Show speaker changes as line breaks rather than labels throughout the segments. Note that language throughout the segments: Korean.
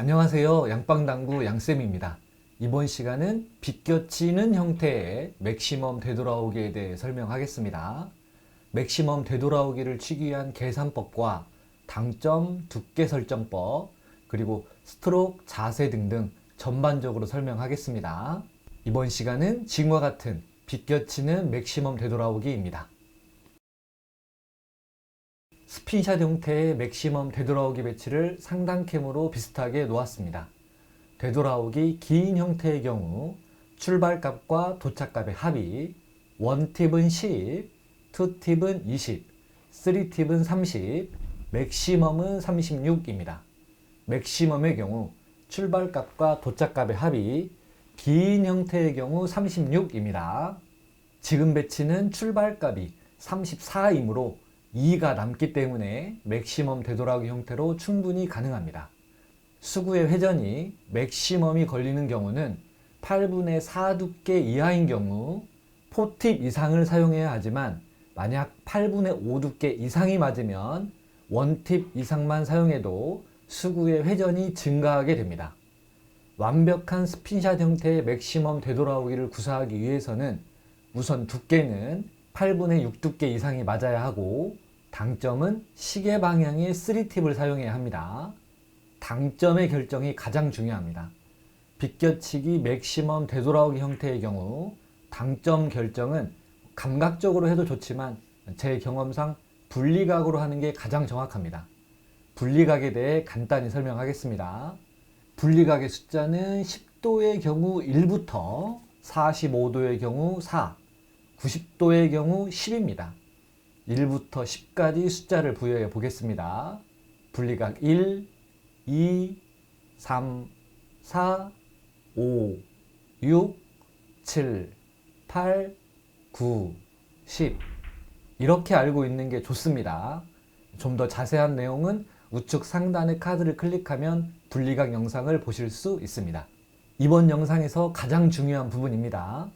안녕하세요. 양빵당구 양쌤입니다. 이번 시간은 비껴치는 형태의 맥시멈 되돌아오기에 대해 설명하겠습니다. 맥시멈 되돌아오기를 치기 위한 계산법과 당점, 두께 설정법, 그리고 스트로크, 자세 등등 전반적으로 설명하겠습니다. 이번 시간은 지금과 같은 비껴치는 맥시멈 되돌아오기입니다. 스핀샷 형태의 맥시멈 되돌아오기 배치를 상단캠으로 비슷하게 놓았습니다. 되돌아오기 긴 형태의 경우 출발값과 도착값의 합이 1팁은 10, 2팁은 20, 3팁은 30, 맥시멈은 36입니다. 맥시멈의 경우 출발값과 도착값의 합이 긴 형태의 경우 36입니다. 지금 배치는 출발값이 34이므로 2가 남기 때문에 맥시멈 되돌아오기 형태로 충분히 가능합니다. 수구의 회전이 맥시멈이 걸리는 경우는 8분의 4 두께 이하인 경우 4팁 이상을 사용해야 하지만 만약 8분의 5 두께 이상이 맞으면 1팁 이상만 사용해도 수구의 회전이 증가하게 됩니다. 완벽한 스핀샷 형태의 맥시멈 되돌아오기를 구사하기 위해서는 우선 두께는 8분의 6 두께 이상이 맞아야 하고 당점은 시계 방향의 3팁을 사용해야 합니다. 당점의 결정이 가장 중요합니다. 비껴치기 맥시멈 되돌아오기 형태의 경우 당점 결정은 감각적으로 해도 좋지만 제 경험상 분리각으로 하는 게 가장 정확합니다. 분리각에 대해 간단히 설명하겠습니다. 분리각의 숫자는 10도의 경우 1부터 45도의 경우 4, 90도의 경우 10입니다. 1부터 10까지 숫자를 부여해 보겠습니다. 분리각 1, 2, 3, 4, 5, 6, 7, 8, 9, 10 이렇게 알고 있는 게 좋습니다. 좀 더 자세한 내용은 우측 상단의 카드를 클릭하면 분리각 영상을 보실 수 있습니다. 이번 영상에서 가장 중요한 부분입니다.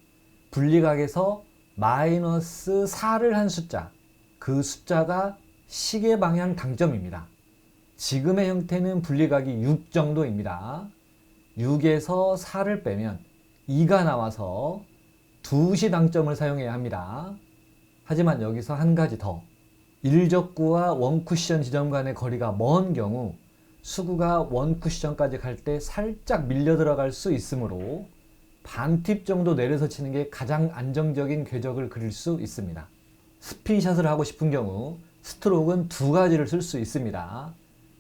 분리각에서 마이너스 4를 한 숫자, 그 숫자가 시계 방향 당점입니다. 지금의 형태는 분리각이 6 정도입니다. 6에서 4를 빼면 2가 나와서 2시 당점을 사용해야 합니다. 하지만 여기서 한 가지 더. 일적구와 원쿠션 지점 간의 거리가 먼 경우 수구가 원쿠션까지 갈 때 살짝 밀려 들어갈 수 있으므로 반팁 정도 내려서 치는 게 가장 안정적인 궤적을 그릴 수 있습니다. 스핀샷을 하고 싶은 경우 스트로크는 두 가지를 쓸 수 있습니다.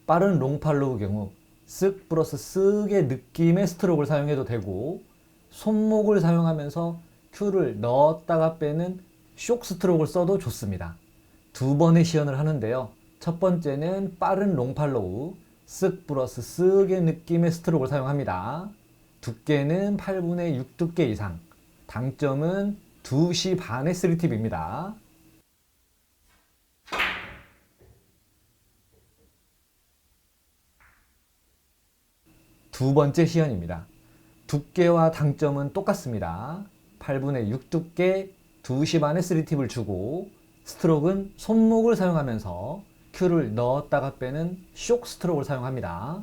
빠른 롱팔로우 경우 쓱 플러스 쓱의 느낌의 스트로크를 사용해도 되고 손목을 사용하면서 큐를 넣었다가 빼는 쇼크 스트로크를 써도 좋습니다. 두 번의 시연을 하는데요. 첫 번째는 빠른 롱팔로우 쓱 플러스 쓱의 느낌의 스트로크를 사용합니다. 두께는 8분의 6 두께 이상, 당점은 2시 반의 3팁입니다. 두 번째 시연입니다. 두께와 당점은 똑같습니다. 8분의 6 두께 2시 반의 3팁을 주고 스트로크는 손목을 사용하면서 큐를 넣었다가 빼는 쇼크 스트로크를 사용합니다.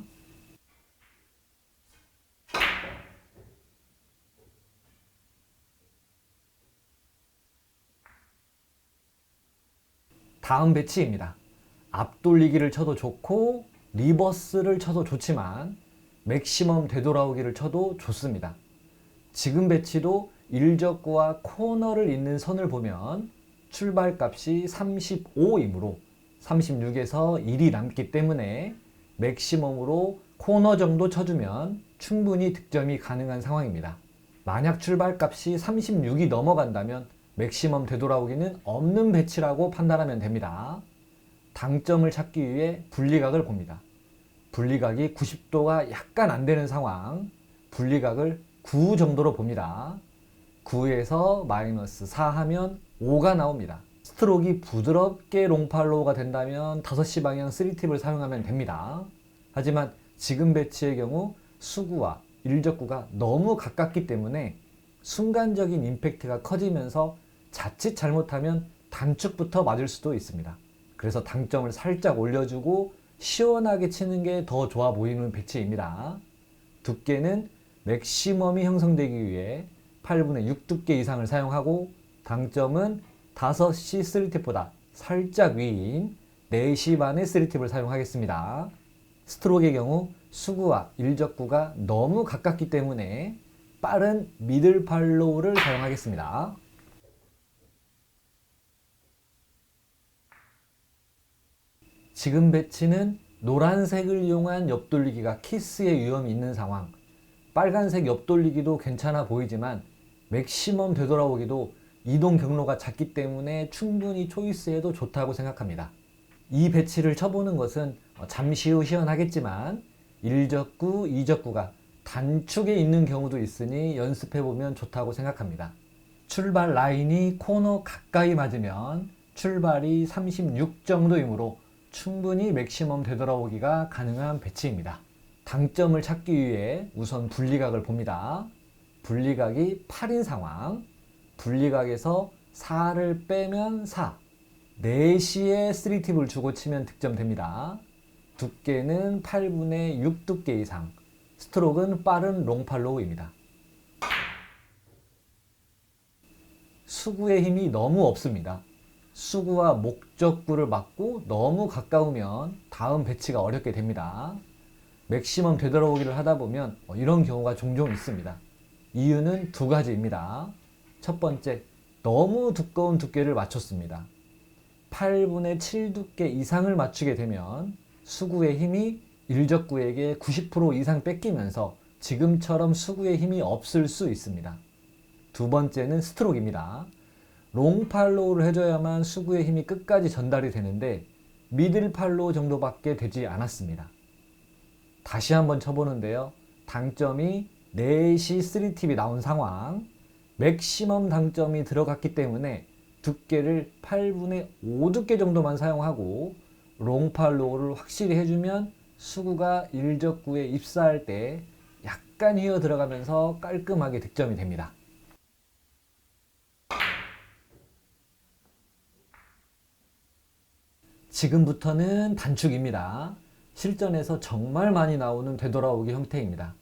다음 배치입니다. 앞돌리기를 쳐도 좋고 리버스를 쳐도 좋지만 맥시멈 되돌아오기를 쳐도 좋습니다. 지금 배치도 일적구와 코너를 잇는 선을 보면 출발값이 35이므로 36에서 1이 남기 때문에 맥시멈으로 코너 정도 쳐주면 충분히 득점이 가능한 상황입니다. 만약 출발값이 36이 넘어간다면 맥시멈 되돌아오기는 없는 배치라고 판단하면 됩니다. 당점을 찾기 위해 분리각을 봅니다. 분리각이 90도가 약간 안 되는 상황, 분리각을 9 정도로 봅니다. 9에서 마이너스 4 하면 5가 나옵니다. 스트로크가 부드럽게 롱팔로우가 된다면 5시 방향 3팁을 사용하면 됩니다. 하지만 지금 배치의 경우 수구와 일적구가 너무 가깝기 때문에 순간적인 임팩트가 커지면서 자칫 잘못하면 단축부터 맞을 수도 있습니다. 그래서 당점을 살짝 올려주고 시원하게 치는 게 더 좋아 보이는 배치입니다. 두께는 맥시멈이 형성되기 위해 8분의 6 두께 이상을 사용하고 당점은 5시 3팁보다 살짝 위인 4시 반의 3팁을 사용하겠습니다. 스트로크의 경우 수구와 일적구가 너무 가깝기 때문에 빠른 미들 팔로우를 사용하겠습니다. 지금 배치는 노란색을 이용한 옆돌리기가 키스의 위험이 있는 상황, 빨간색 옆돌리기도 괜찮아 보이지만 맥시멈 되돌아오기도 이동 경로가 작기 때문에 충분히 초이스해도 좋다고 생각합니다. 이 배치를 쳐보는 것은 잠시 후 시연하겠지만 일적구, 이적구가 단축에 있는 경우도 있으니 연습해보면 좋다고 생각합니다. 출발 라인이 코너 가까이 맞으면 출발이 36 정도이므로 충분히 맥시멈 되돌아오기가 가능한 배치입니다. 당점을 찾기 위해 우선 분리각을 봅니다. 분리각이 8인 상황, 분리각에서 4를 빼면 4, 4시에 3팁을 주고 치면 득점됩니다. 두께는 8분의 6 두께 이상, 스트로크는 빠른 롱팔로우입니다. 수구의 힘이 너무 없습니다. 수구와 목적구를 맞고 너무 가까우면 다음 배치가 어렵게 됩니다. 맥시멈 되돌아오기를 하다 보면 이런 경우가 종종 있습니다. 이유는 두 가지입니다. 첫 번째, 너무 두꺼운 두께를 맞췄습니다. 8분의 7 두께 이상을 맞추게 되면 수구의 힘이 일적구에게 90% 이상 뺏기면서 지금처럼 수구의 힘이 없을 수 있습니다. 두 번째는 스트로크입니다. 롱팔로우를 해줘야만 수구의 힘이 끝까지 전달이 되는데 미들팔로우 정도밖에 되지 않았습니다. 다시 한번 쳐보는데요. 당점이 4시 3팁이 나온 상황, 맥시멈 당점이 들어갔기 때문에 두께를 8분의 5 두께 정도만 사용하고 롱팔로우를 확실히 해주면 수구가 일적구에 입사할 때 약간 휘어 들어가면서 깔끔하게 득점이 됩니다. 지금부터는 단축입니다. 실전에서 정말 많이 나오는 되돌아오기 형태입니다.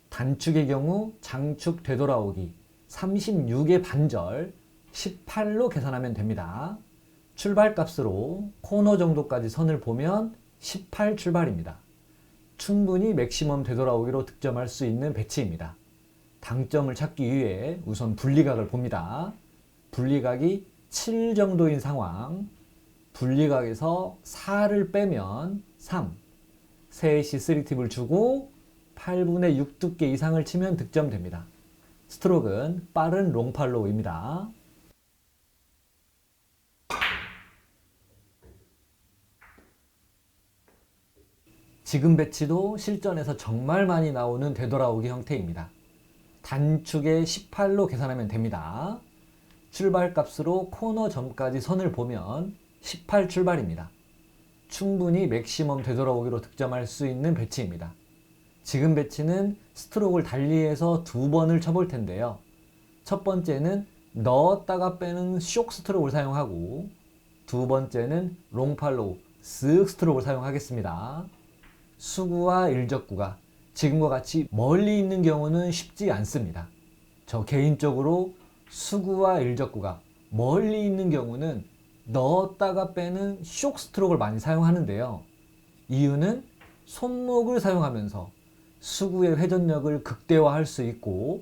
단축의 경우 장축 되돌아오기 36의 반절 18로 계산하면 됩니다. 출발값으로 코너 정도까지 선을 보면 18 출발입니다. 충분히 맥시멈 되돌아오기로 득점할 수 있는 배치입니다. 당점을 찾기 위해 우선 분리각을 봅니다. 분리각이 7 정도인 상황, 분리각에서 4를 빼면 3, 3시 3팁을 주고 8분의 6 두께 이상을 치면 득점됩니다. 스트로크는 빠른 롱팔로우입니다. 지금 배치도 실전에서 정말 많이 나오는 되돌아오기 형태입니다. 단축에 18로 계산하면 됩니다. 출발값으로 코너 점까지 선을 보면 18 출발입니다. 충분히 맥시멈 되돌아오기로 득점할 수 있는 배치입니다. 지금 배치는 스트로크를 달리해서 2번을 쳐볼 텐데요. 첫 번째는 넣었다가 빼는 쇼크 스트로크를 사용하고 두 번째는 롱팔로우, 쓱 스트로크를 사용하겠습니다. 수구와 일적구가 지금과 같이 멀리 있는 경우는 쉽지 않습니다. 저 개인적으로 수구와 일적구가 멀리 있는 경우는 넣었다가 빼는 쇼크 스트로크를 많이 사용하는데요. 이유는 손목을 사용하면서 수구의 회전력을 극대화할 수 있고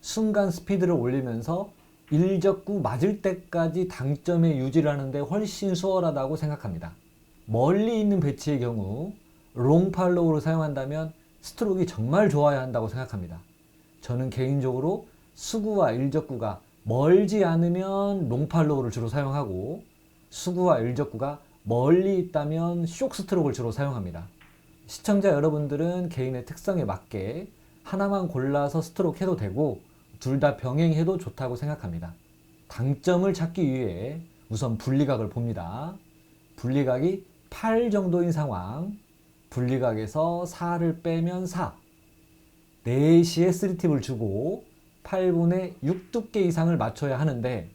순간 스피드를 올리면서 일적구 맞을 때까지 당점에 유지를 하는데 훨씬 수월하다고 생각합니다. 멀리 있는 배치의 경우 롱팔로우를 사용한다면 스트로크가 정말 좋아야 한다고 생각합니다. 저는 개인적으로 수구와 일적구가 멀지 않으면 롱팔로우를 주로 사용하고 수구와 일적구가 멀리 있다면 쇼크 스트로크를 주로 사용합니다. 시청자 여러분들은 개인의 특성에 맞게 하나만 골라서 스트로크 해도 되고 둘 다 병행해도 좋다고 생각합니다. 당점을 찾기 위해 우선 분리각을 봅니다. 분리각이 8 정도인 상황, 분리각에서 4를 빼면 4, 4시에 3팁을 주고 8분의 6 두께 이상을 맞춰야 하는데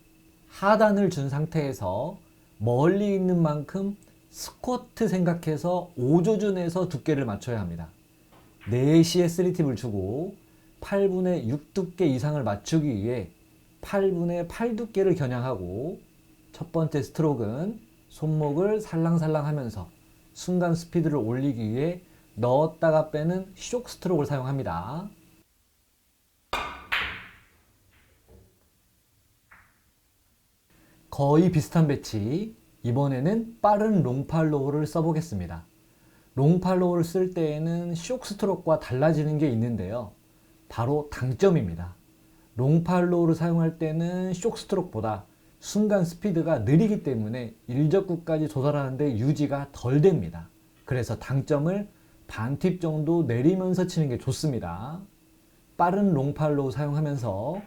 하단을 준 상태에서 멀리 있는 만큼 스쿼트 생각해서 5조준에서 두께를 맞춰야 합니다. 4시에 3팁을 주고 8분의 6 두께 이상을 맞추기 위해 8분의 8 두께를 겨냥하고 첫 번째 스트로크는 손목을 살랑살랑 하면서 순간 스피드를 올리기 위해 넣었다가 빼는 쇼크 스트로크를 사용합니다. 거의 비슷한 배치, 이번에는 빠른 롱팔로우를 써보겠습니다. 롱팔로우를 쓸 때에는 쇼크 스트로크와 달라지는 게 있는데요. 바로 당점입니다. 롱팔로우를 사용할 때는 쇼크 스트로크보다 순간 스피드가 느리기 때문에 일적구까지 도달하는데 유지가 덜 됩니다. 그래서 당점을 반팁 정도 내리면서 치는 게 좋습니다. 빠른 롱팔로우 사용하면서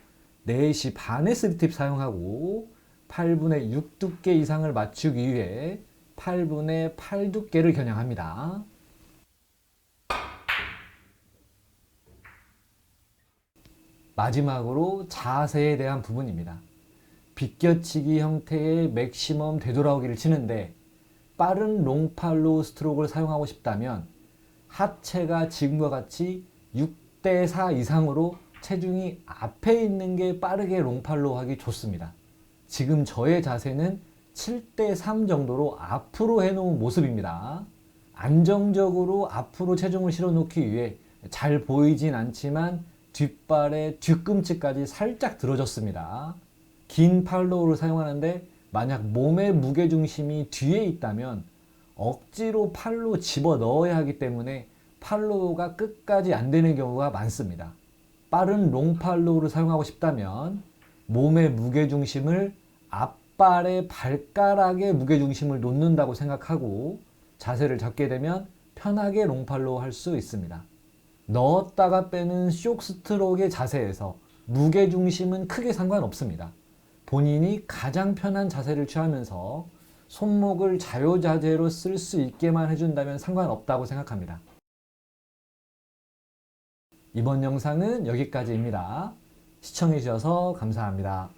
4시 반에 3팁 사용하고 8분의 6 두께 이상을 맞추기 위해 8분의 8 두께를 겨냥합니다. 마지막으로 자세에 대한 부분입니다. 비껴치기 형태의 맥시멈 되돌아오기를 치는데 빠른 롱팔로우 스트로크를 사용하고 싶다면 하체가 지금과 같이 6대 4 이상으로 체중이 앞에 있는 게 빠르게 롱팔로우 하기 좋습니다. 지금 저의 자세는 7대 3 정도로 앞으로 해놓은 모습입니다. 안정적으로 앞으로 체중을 실어 놓기 위해 잘 보이진 않지만 뒷발의 뒤꿈치까지 살짝 들어줬습니다. 긴 팔로우를 사용하는데 만약 몸의 무게중심이 뒤에 있다면 억지로 팔로 집어 넣어야 하기 때문에 팔로우가 끝까지 안 되는 경우가 많습니다. 빠른 롱팔로우를 사용하고 싶다면 몸의 무게중심을 앞발의 발가락에 무게중심을 놓는다고 생각하고 자세를 잡게 되면 편하게 롱팔로우 할 수 있습니다. 넣었다가 빼는 쇼크 스트로크의 자세에서 무게중심은 크게 상관없습니다. 본인이 가장 편한 자세를 취하면서 손목을 자유자재로 쓸 수 있게만 해준다면 상관없다고 생각합니다. 이번 영상은 여기까지입니다. 시청해주셔서 감사합니다.